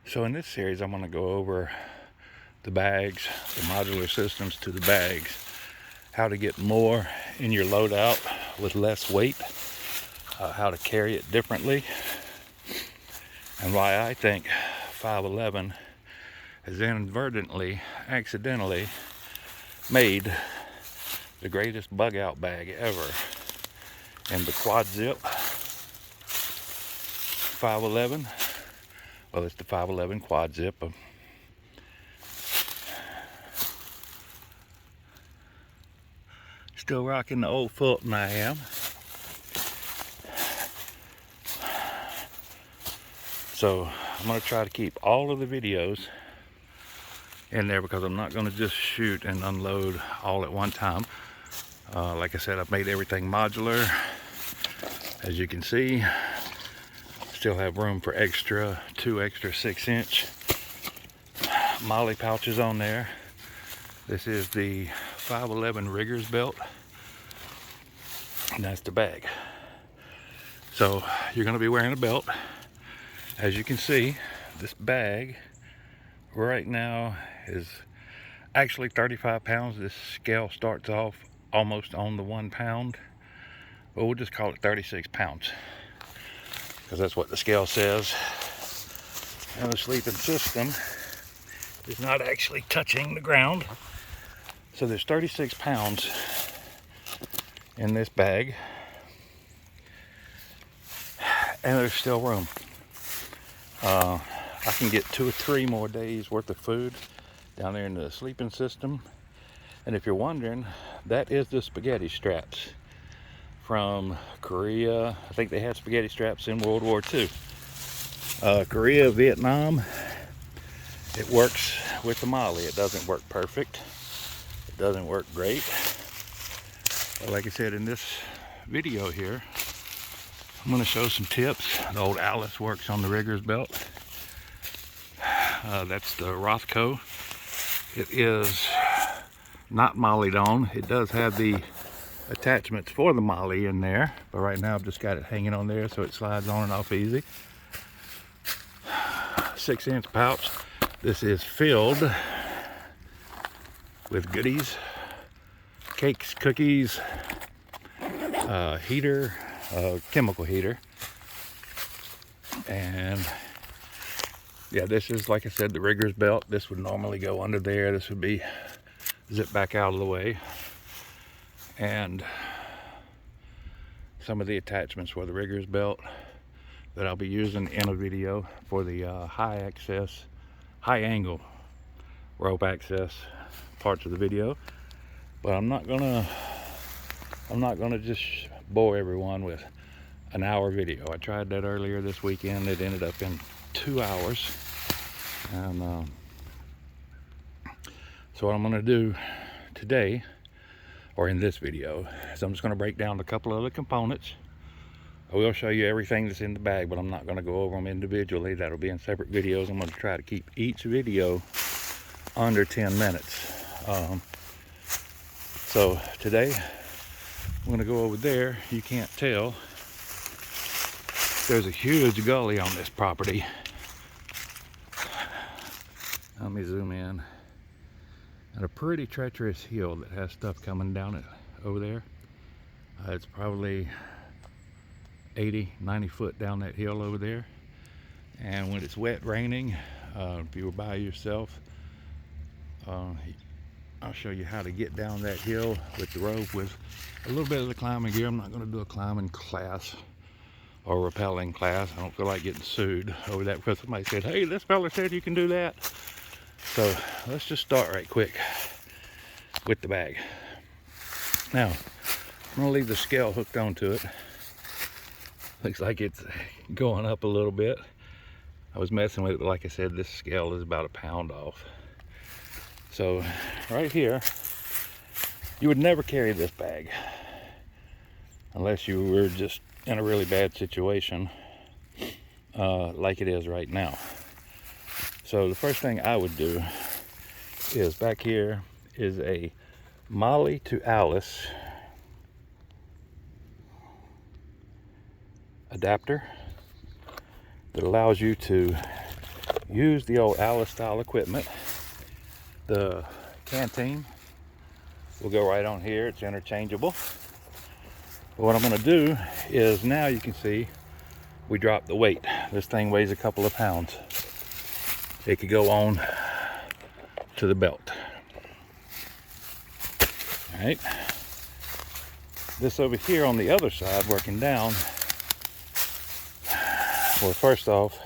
So in this series, I'm going to go over the bags, the modular systems to the bags, how to get more in your loadout with less weight, how to carry it differently, and why I think 511 has inadvertently, accidentally made the greatest bug out bag ever. And the quad zip 511, well, it's the 511 quad zip. Still rocking the old Fulton I am. So I'm going to try to keep all of the videos in there because I'm not going to just shoot and unload all at one time. Like I said, I've made everything modular. As you can see, still have room for two extra 6-inch molly pouches on there. This is the 511 Riggers belt, and that's the bag. So you're going to be wearing a belt. As you can see, this bag right now is actually 35 pounds. This scale starts off almost on the 1 pound, but we'll just call it 36 pounds because that's what the scale says. And the sleeping system is not actually touching the ground. So there's 36 pounds in this bag, and there's still room. I can get 2 or 3 more days worth of food down there in the sleeping system. And if you're wondering, that is the spaghetti straps from Korea. I think they had spaghetti straps in World War II. Korea, Vietnam, it works with the molly. It doesn't work perfect. It doesn't work great. But like I said, in this video here, I'm going to show some tips. The old Alice works on the Riggers belt. That's the Rothco. It is not mollied on. It does have the attachments for the molly in there, but right now I've just got it hanging on there so it slides on and off easy. 6-inch pouch. This is filled with goodies, cakes, cookies, heater, chemical heater, and yeah, this is, like I said, the Riggers belt. This would normally go under there. This would be zipped back out of the way, and some of the attachments for the Riggers belt that I'll be using in a video for the high angle rope access parts of the video. But I'm not gonna just bore everyone with an hour video. I tried that earlier this weekend. It ended up in 2 hours. And so what I'm gonna do today, or in this video, is I'm just gonna break down a couple of the components. I will show you everything that's in the bag, but I'm not gonna go over them individually. That'll be in separate videos. I'm gonna try to keep each video under 10 minutes. So today, I'm gonna go over there. You can't tell. There's a huge gully on this property. Let me zoom in. And a pretty treacherous hill that has stuff coming down it over there. It's probably 80, 90 foot down that hill over there. And when it's wet raining, if you were by yourself, I'll show you how to get down that hill with the rope with a little bit of the climbing gear. I'm not going to do a climbing class or rappelling class. I don't feel like getting sued over that because somebody said, hey, this fella said you can do that. So let's just start right quick with the bag. Now, I'm going to leave the scale hooked onto it. Looks like it's going up a little bit. I was messing with it, but like I said, this scale is about 1 pound off. So right here, you would never carry this bag unless you were just in a really bad situation like it is right now. So the first thing I would do is, back here is a Molly to Alice adapter that allows you to use the old Alice style equipment. The canteen will go right on here. It's interchangeable. But what I'm going to do is, now you can see we dropped the weight. This thing weighs a couple of pounds. It could go on to the belt. All right. This over here on the other side, working down. Well, first off,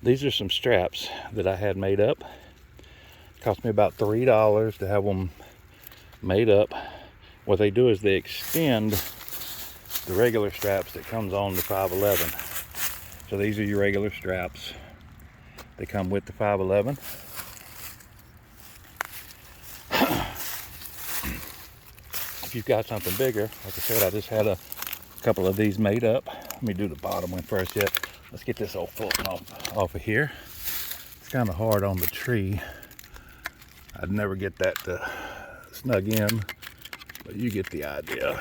these are some straps that I had made up. It cost me about $3 to have them made up. What they do is they extend the regular straps that comes on the 511. So these are your regular straps. They come with the 511. If you've got something bigger, like I said, I just had a couple of these made up. Let me do the bottom one first. Yet, let's get this old foot off of here. It's kind of hard on the tree. I'd never get that to snug in, but you get the idea.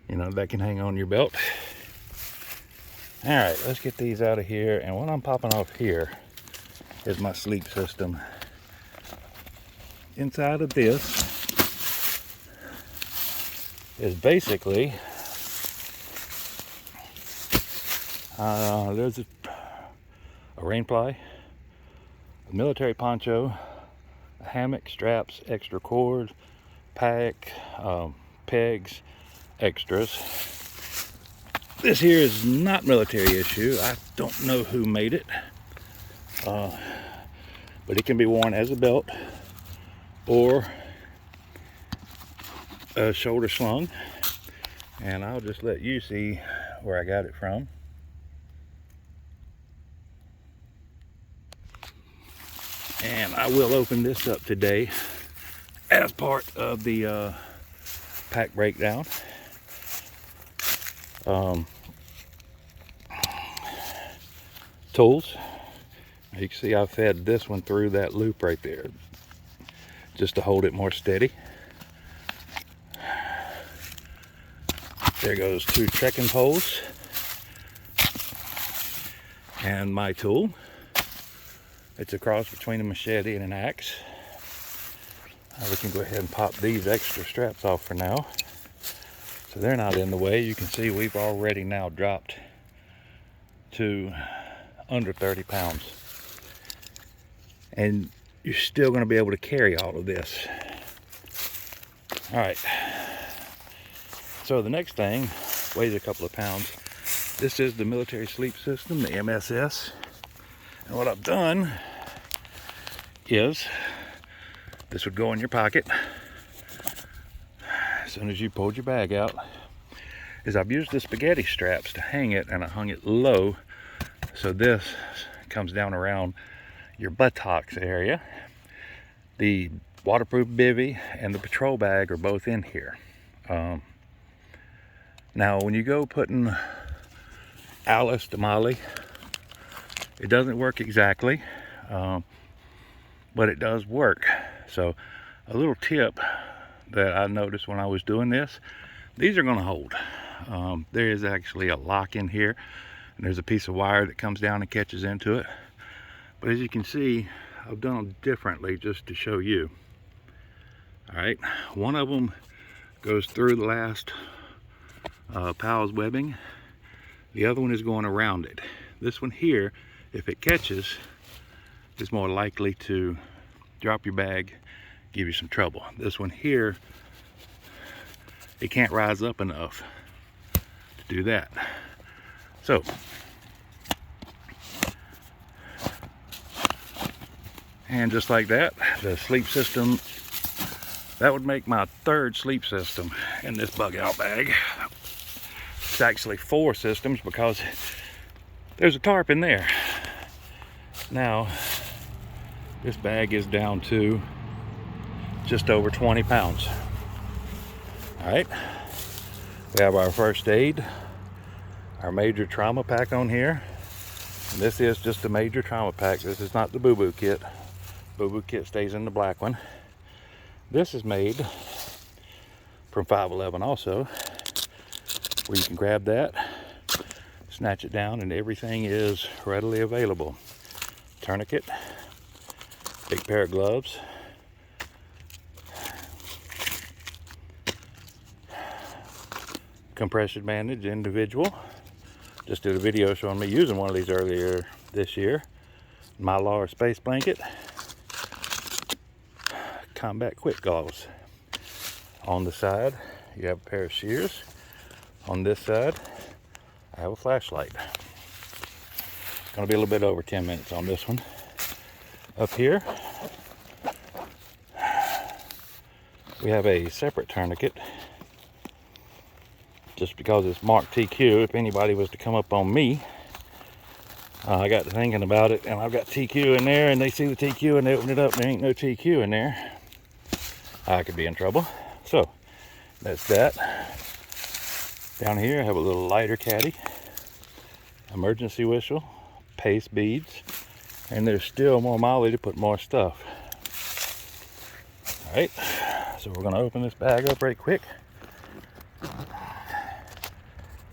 You know, that can hang on your belt. All right, let's get these out of here. And what I'm popping off here is my sleep system. Inside of this is basically, there's a rain fly, a military poncho, a hammock, straps, extra cord, pack, pegs, extras. This here is not military issue. I don't know who made it, but it can be worn as a belt or a shoulder slung, and I'll just let you see where I got it from. And I will open this up today as part of the pack breakdown. Tools. You can see I fed this one through that loop right there just to hold it more steady. There goes 2 trekking poles and my tool. It's a cross between a machete and an axe. We can go ahead and pop these extra straps off for now, so they're not in the way. You can see we've already now dropped to under 30 pounds. And you're still going to be able to carry all of this. All right. So the next thing weighs a couple of pounds. This is the military sleep system, the MSS. And what I've done is, this would go in your pocket as soon as you pulled your bag out, is I've used the spaghetti straps to hang it, and I hung it low so this comes down around your buttocks area. The waterproof bivvy and the patrol bag are both in here. Now when you go putting Alice to Molly, it doesn't work exactly, but it does work. So a little tip that I noticed when I was doing this, these are going to hold. There is actually a lock in here, and there's a piece of wire that comes down and catches into it. But as you can see, I've done them differently just to show you. All right, one of them goes through the last PALS webbing. The other one is going around it. This one here, if it catches, is more likely to drop your bag, give you some trouble. This one here, it can't rise up enough to do that. So and just like that, the sleep system, that would make my 3rd sleep system in this bug out bag. It's actually 4 systems because there's a tarp in there. Now this bag is down to just over 20 pounds. All right, we have our first aid, our major trauma pack on here. And this is just a major trauma pack. This is not the boo-boo kit. Boo-boo kit stays in the black one. This is made from 511 also, where you can grab that, snatch it down, and everything is readily available. tourniquet, big pair of gloves, compression bandage individual. Just did a video showing me using one of these earlier this year. Mylar space blanket, combat quick gauze. On the side you have a pair of shears. On this side I have a flashlight. Gonna be a little bit over 10 minutes on this one. Up here we have a separate tourniquet, just because it's marked TQ. If anybody was to come up on me, I got to thinking about it, and I've got TQ in there, and they see the TQ and they open it up and there ain't no TQ in there, I could be in trouble. So that's that. Down here I have a little lighter caddy, emergency whistle, paste beads, and there's still more molly to put more stuff. All right, so we're gonna open this bag up right quick.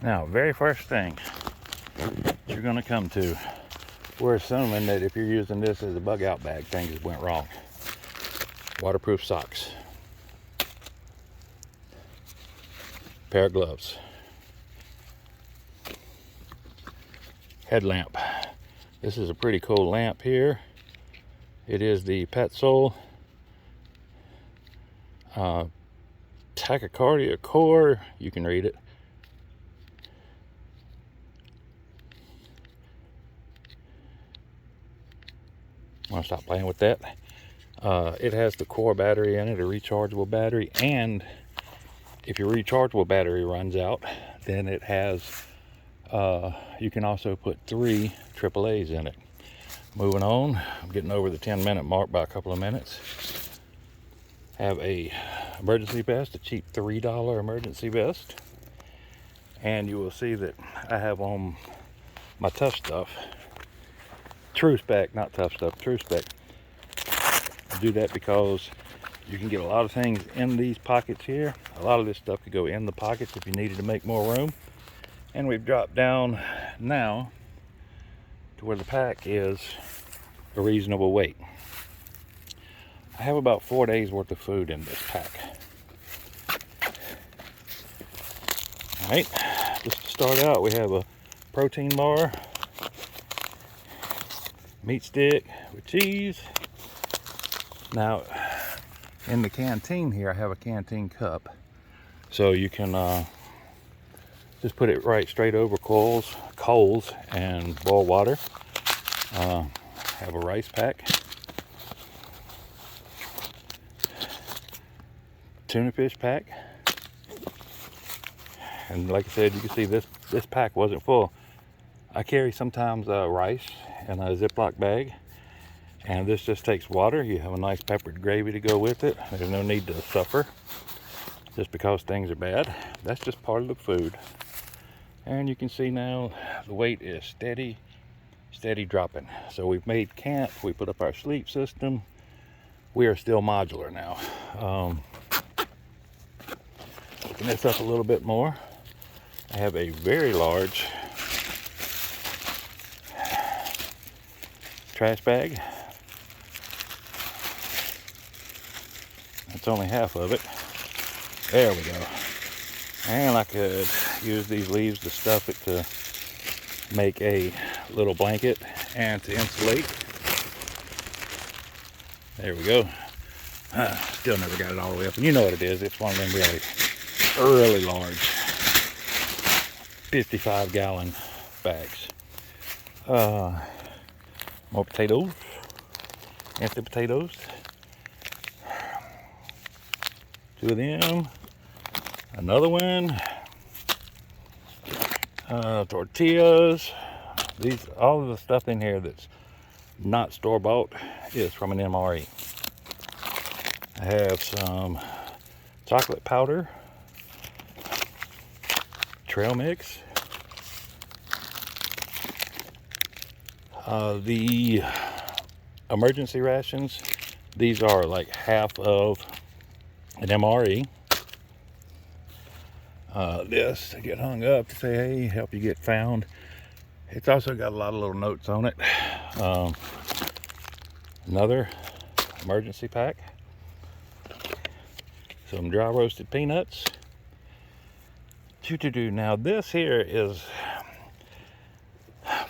Now, very first thing you're gonna come to, we're assuming that if you're using this as a bug out bag, things went wrong. Waterproof socks, pair of gloves, headlamp. This is a pretty cool lamp here. It is the Petzl tachycardia core. You can read it. I'm gonna stop playing with that. It has the core battery in it, a rechargeable battery, and if your rechargeable battery runs out, then it has you can also put 3 AAAs in it. Moving on, I'm getting over the 10-minute mark by a couple of minutes. Have a emergency vest, a cheap $3 emergency vest, and you will see that I have on my Tough Stuff, True Spec, not Tough Stuff, True Spec. I do that because you can get a lot of things in these pockets here. A lot of this stuff could go in the pockets if you needed to make more room. And we've dropped down now to where the pack is a reasonable weight. I have about 4 days worth of food in this pack. All right, just to start out, we have a protein bar, meat stick with cheese. Now, in the canteen here, I have a canteen cup, so you can just put it right straight over coals and boil water. Have a rice pack, tuna fish pack, and like I said, you can see this pack wasn't full. I carry sometimes rice in a Ziploc bag, and this just takes water. You have a nice peppered gravy to go with it. There's no need to suffer just because things are bad. That's just part of the food. And you can see now the weight is steady dropping. So we've made camp, we put up our sleep system. We are still modular now. Looking this up a little bit more, I have a very large trash bag. That's only half of it. There we go. And I could use these leaves to stuff it to make a little blanket and to insulate. There we go. Still never got it all the way up. And you know what it is. It's one of them really large 55-gallon bags. More potatoes. Empty potatoes. 2 of them. Another one. Tortillas. All of the stuff in here that's not store-bought is from an MRE. I have some chocolate powder, trail mix, the emergency rations. These are like half of an MRE. This to get hung up to say, hey, help you get found. It's also got a lot of little notes on it. Another emergency pack. Some dry roasted peanuts. Now this here is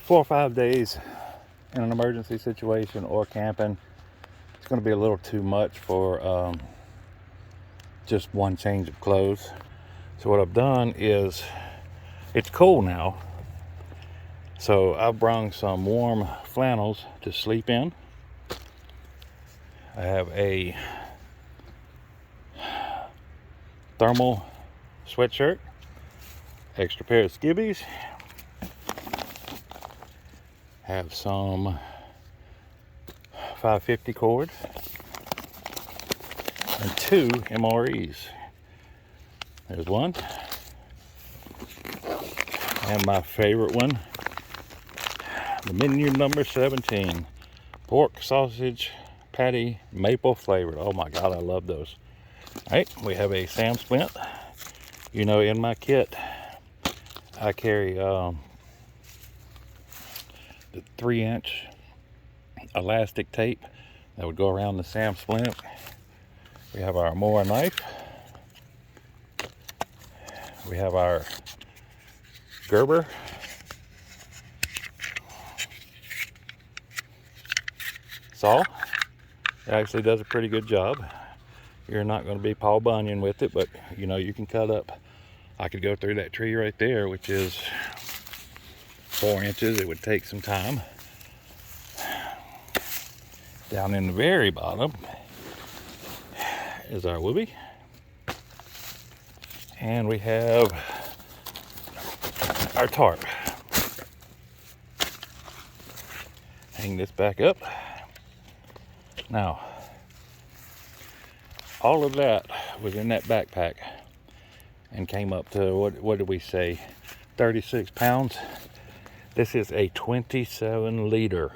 4 or 5 days in an emergency situation or camping. It's going to be a little too much for just one change of clothes. So what I've done is, it's cold now, so I've brought some warm flannels to sleep in. I have a thermal sweatshirt, extra pair of skivvies, have some 550 cord, and 2 MREs. There's one, and my favorite one, the menu number 17, pork sausage patty maple flavored. Oh my god, I love those. All right, we have a Sam splint. You know, in my kit I carry the 3-inch elastic tape that would go around the Sam splint. We have our Moa knife. We have our Gerber. Saw. It actually does a pretty good job. You're not going to be Paul Bunyan with it, but you know, you can cut up. I could go through that tree right there, which is 4 inches. It would take some time. Down in the very bottom is our whoopee. And we have our tarp. Hang this back up. Now, all of that was in that backpack and came up to, what did we say, 36 pounds. This is a 27-liter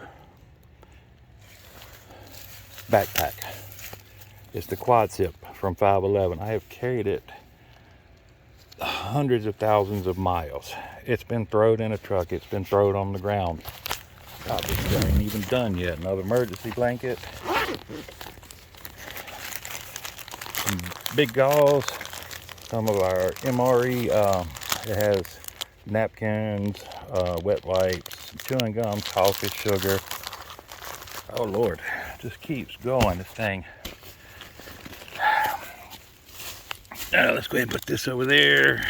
backpack. It's the Quad Zip from 511. I have carried it hundreds of thousands of miles. It's been thrown in a truck. It's been thrown on the ground. God, this ain't even done yet. Another emergency blanket. Some big gauze. Some of our MRE. It has napkins, wet wipes, chewing gum, coffee, sugar. Oh Lord, just keeps going, this thing. Let's go ahead and put this over there.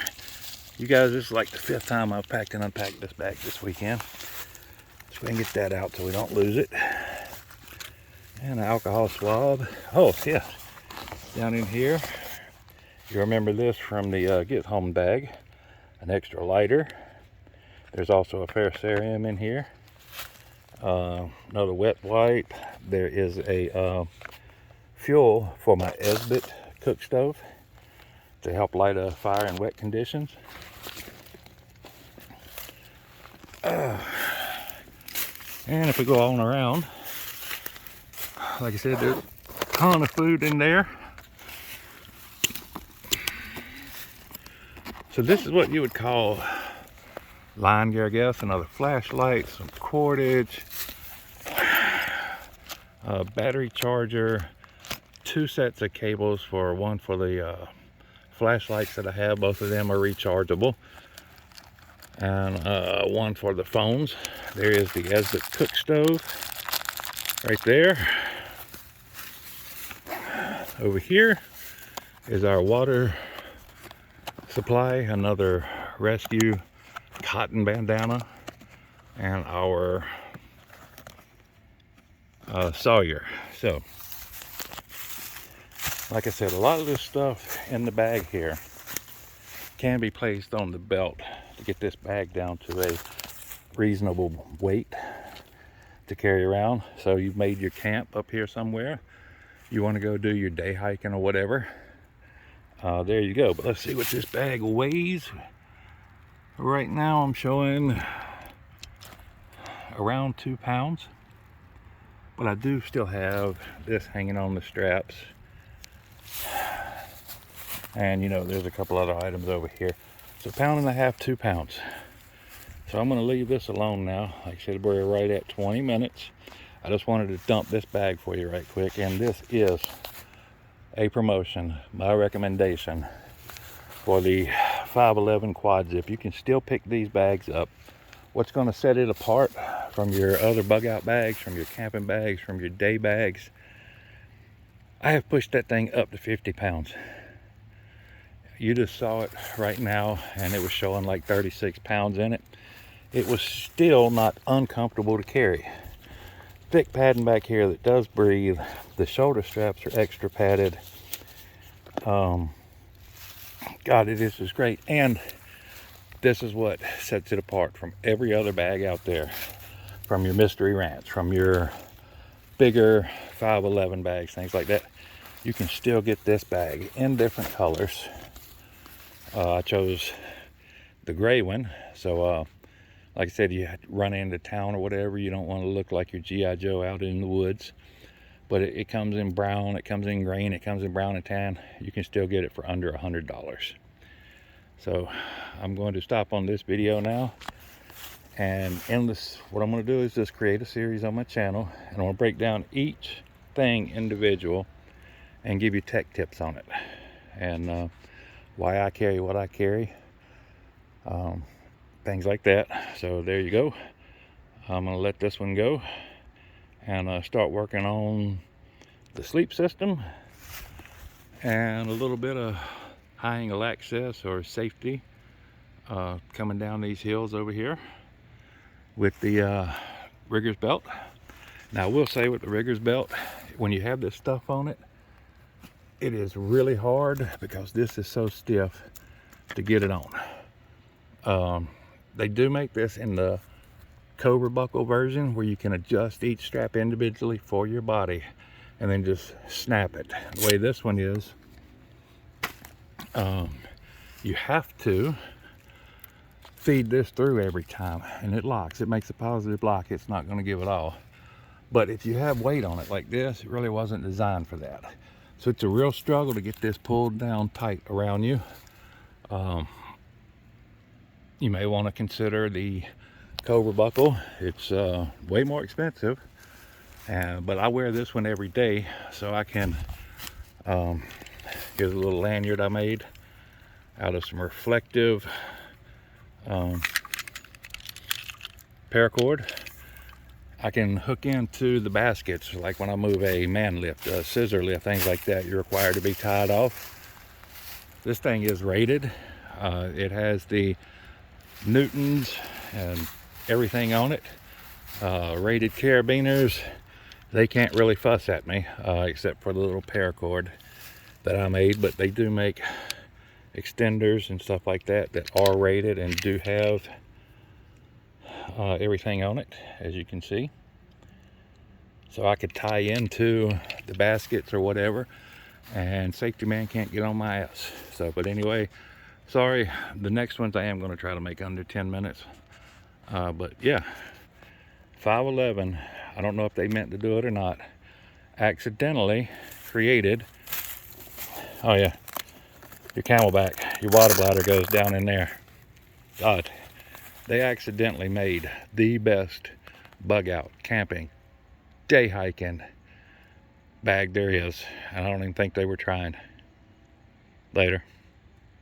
You guys, this is like the 5th time I've packed and unpacked this bag this weekend. Let's go ahead and get that out so we don't lose it. And an alcohol swab. Oh yeah, down in here. You remember this from the get home bag. An extra lighter. There's also a ferrocerium in here. Another wet wipe. There is a fuel for my Zippered cook stove to help light a fire in wet conditions. And if we go on around, like I said, there's a ton of food in there. So this is what you would call line gear, I guess. Another flashlight, some cordage, a battery charger, 2 sets of cables, one for the flashlights that I have. Both of them are rechargeable. And one for the phones. There is the Zippered cook stove right there. Over here is our water supply, another rescue cotton bandana, and our Sawyer. So, like I said, a lot of this stuff in the bag here can be placed on the belt to get this bag down to a reasonable weight to carry around. So you've made your camp up here somewhere, you want to go do your day hiking or whatever, there you go. But let's see what this bag weighs. Right now I'm showing around 2 pounds, but I do still have this hanging on the straps, and you know, there's a couple other items over here. So 1.5 pounds, 2 pounds. So I'm going to leave this alone now. Like I said, we're right at 20 minutes. I just wanted to dump this bag for you right quick, and this is a promotion, my recommendation for the 511 quad zip. You can still pick these bags up. What's going to set it apart from your other bug out bags, from your camping bags, from your day bags, I have pushed that thing up to 50 pounds. You just saw it right now, and it was showing like 36 pounds in it. It was still not uncomfortable to carry. Thick padding back here that does breathe. The shoulder straps are extra padded. God, it is just great. And this is what sets it apart from every other bag out there, from your Mystery Ranch, from your bigger 511 bags, things like that. You can still get this bag in different colors. I chose the gray one, so like I said, you run into town or whatever, you don't want to look like your G.I. Joe out in the woods. But it comes in brown, it comes in green, it comes in brown and tan. You can still get it for under $100. So I'm going to stop on this video now. And in this, what I'm going to do is just create a series on my channel. And I'm going to break down each thing individual and give you tech tips on it. And why I carry what I carry. Things like that. So there you go. I'm going to let this one go and start working on the sleep system and a little bit of high angle access or safety coming down these hills over here with the rigger's belt. Now I will say with the rigger's belt, when you have this stuff on it, it is really hard because this is so stiff to get it on. They do make this in the Cobra buckle version where you can adjust each strap individually for your body and then just snap it. The way this one is, you have to feed this through every time and it locks. It makes a positive lock. It's not going to give it all. But if you have weight on it like this, it really wasn't designed for that. So it's a real struggle to get this pulled down tight around you. You may want to consider the Cobra buckle. It's way more expensive, but I wear this one every day, so I can here's a little lanyard I made out of some reflective paracord. I can hook into the baskets, like when I move a man lift, a scissor lift, things like that, you're required to be tied off. This thing is rated. It has the newtons and everything on it. Rated carabiners, they can't really fuss at me except for the little paracord that I made, but they do make extenders and stuff like that that are rated and do have everything on it, as you can see. So I could tie into the baskets or whatever, and safety man can't get on my ass. So, but anyway, sorry, the next ones I am going to try to make under 10 minutes. But yeah, 511, I don't know if they meant to do it or not, accidentally created, oh yeah, your camelback, your water bladder goes down in there. God, they accidentally made the best bug out camping, day hiking bag there is, and I don't even think they were trying. Later.